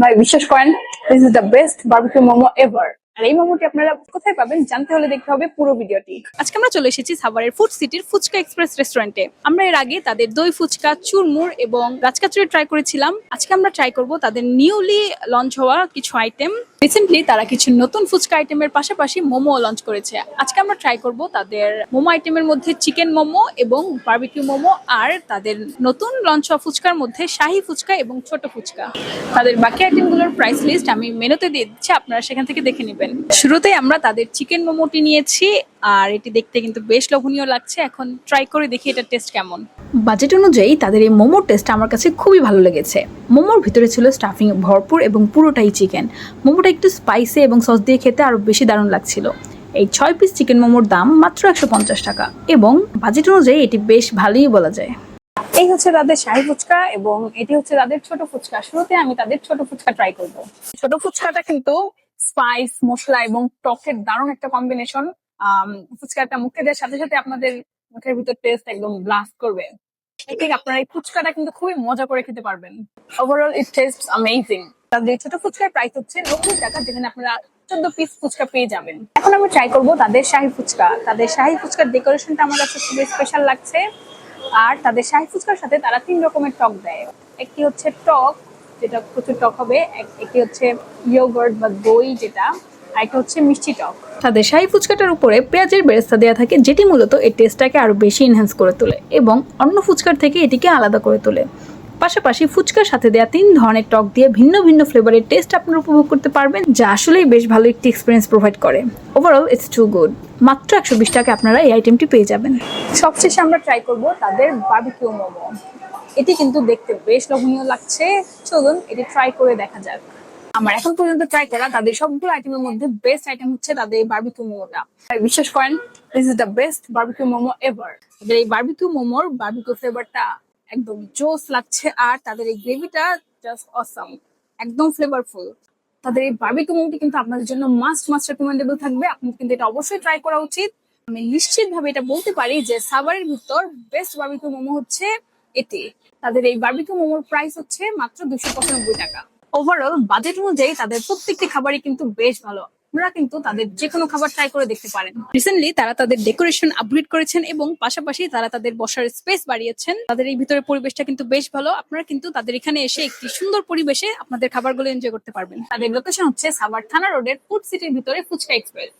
ভাই বিশ্বাস করেন, this is the best barbecue momo ever. আর এই মোমোটি আপনারা কোথায় পাবেন জানতে হলে দেখতে হবে পুরো ভিডিওটি। আজকে আমরা চলে এসেছি সাভারের ফুড সিটির ফুচকা এক্সপ্রেস রেস্টুরেন্টে। আমরা এর আগে তাদের দই ফুচকা, চুরমুর এবং গাছকাচুরি ট্রাই করেছিলাম। আজকে আমরা ট্রাই করব তাদের নিউলি লঞ্চ হওয়া কিছু আইটেম। রিসেন্টলি তারা কিছু নতুন ফুচকা আইটেমের পাশাপাশি মোমো লঞ্চ করেছে। আজকে আমরা ট্রাই করব তাদের মোমো আইটেমের মধ্যে চিকেন মোমো এবং বারবিকিউ মোমো, আর তাদের নতুন লঞ্চ হওয়া ফুচকার মধ্যে শাহী ফুচকা এবং ছোট ফুচকা। তাদের বাকি আইটেমগুলোর প্রাইস লিস্ট আমি মেনুতে দিয়ে দিচ্ছি, আপনারা সেখান থেকে দেখে নেবেন। শুরুতেই আমরা তাদের চিকেন মোমোটি নিয়েছি, আর এটি দেখতে কিন্তু বেশ লোভনীয় লাগছে। এখন ট্রাই করে দেখি এটার টেস্ট কেমন। বাজেট অনুযায়ী তাদের এই মোমোর টেস্ট আমার কাছে খুবই ভালো লেগেছে। মোমোর ভিতরে ছিল স্টাফিং ভরপুর এবং পুরোটাই চিকেন। মোমোটা একটু স্পাইসি এবং সস দিয়ে খেতে আরো বেশি দারুণ লাগছিল। এই 6 পিস চিকেন মোমোর দাম মাত্র 150 টাকা এবং বাজেট অনুযায়ী এটি বেশ ভালোই বলা যায়। এই হচ্ছে তাদের শাহী ফুচকা এবং এটি হচ্ছে তাদের ছোট ফুচকা। শুরুতে আমি তাদের ছোট ফুচকা ট্রাই করব। ছোট ফুচকাটা কিন্তু স্পাইস, মশলা এবং টকের দারুণ একটা কম্বিনেশন। ফুচকাটা মুখে দেওয়ার সাথে সাথে আপনাদের মুখের ভিতর টেস্ট একদম ব্লাস্ট করবে। ঠিক আপনারা এই ফুচকাটা কিন্তু খুবই মজা করে খেতে পারবেন। ওভারঅল ইট টেস্টস অ্যামেজিং। তাদের ছোট ফুচকার প্রাইস হচ্ছে 90 টাকা, যেখানে আপনারা 14 পিস ফুচকা পেয়ে যাবেন। এখন আমি ট্রাই করব তাদের শাহী ফুচকা। তাদের শাহী ফুচকার ডেকোরেশনটা আমার কাছে খুবই স্পেশাল লাগছে। আর তাদের শাহী ফুচকার সাথে তারা 3 রকমের টক দেয়। একটি হচ্ছে টক, যেটা প্রচুর টক হবে। একটি হচ্ছে ইয়োগার্ট বা দই যেটা, আর একটা হচ্ছে মিষ্টি টক। তাদের শাহী ফুচকাটার উপরে পেঁয়াজের বেরেস্তা দেওয়া থাকে, যেটি মূলত এই টেস্টটাকে আরো বেশি এনহ্যান্স করে তোলে এবং অন্য ফুচকার থেকে এটিকে আলাদা করে তোলে। পাশাপাশি ফুচকার সাথে দেওয়া 3 ধরনের টক দিয়ে ভিন্ন ভিন্ন ফ্লেভারের টেস্ট আপনারা উপভোগ করতে পারবেন, যা আসলেই বেশ ভালো একটি এক্সপিরিয়েন্স প্রোভাইড করে। Overall it's too good. মাত্র 120 টাকা আপনারা এই আইটেমটি পেয়ে যাবেন। সবশেষে আমরা ট্রাই করব তাদের বারবিকিউ মোমো। এটি কিন্তু দেখতে বেশ লোভনীয় লাগছে। চলুন এটি ট্রাই করে দেখা যাক। আমার এখন পর্যন্ত ট্রাই করা তাদের সবগুলো আইটেমের মধ্যে বেস্ট আইটেম হচ্ছে তাদের বারবিকিউ মোমোটা। বিশ্বাস করেন, this is the best barbecue momo ever. তাদের এই বারবিকিউ মোমোর বারবিকিউ ফ্লেভারটা একদম জোস লাগছে, আর তাদের এই গ্রেভিটা জাস্ট অসাম, একদম ফ্লেভারফুল। তাদের এই বারবিকিউ মোমোটি কিন্তু আপনাদের জন্য মাস্ট রেকমেন্ডেবল থাকবে। আপনার কিন্তু এটা অবশ্যই ট্রাই করা উচিত। আমি নিশ্চিত ভাবে এটা বলতে পারি যে সাভারের ভিতর বেস্ট বারবিকিউ মোমো হচ্ছে এটি। তাদের এই বারবিকিউ মোমোর প্রাইস হচ্ছে মাত্র 295 টাকা। ওভারঅল বাজেট অনুযায়ী তাদের প্রত্যেকটি খাবারই কিন্তু বেশ ভালো। আপনারা কিন্তু তাদের যে কোনো খাবার ট্রাই করে দেখতে পারেন। রিসেন্টলি তারা তাদের ডেকোরেশন আপগ্রেড করেছেন এবং পাশাপাশি তারা তাদের বসার স্পেস বাড়িয়েছেন। তাদের এই ভিতরের পরিবেশটা কিন্তু বেশ ভালো। আপনারা কিন্তু তাদের এখানে এসে একটি সুন্দর পরিবেশে আপনাদের খাবারগুলো এনজয় করতে পারবেন। তাদের লোকেশন হচ্ছে সাভার থানা রোডের ফুড সিটির ভিতরে ফুচকা এক্সপ্রেস।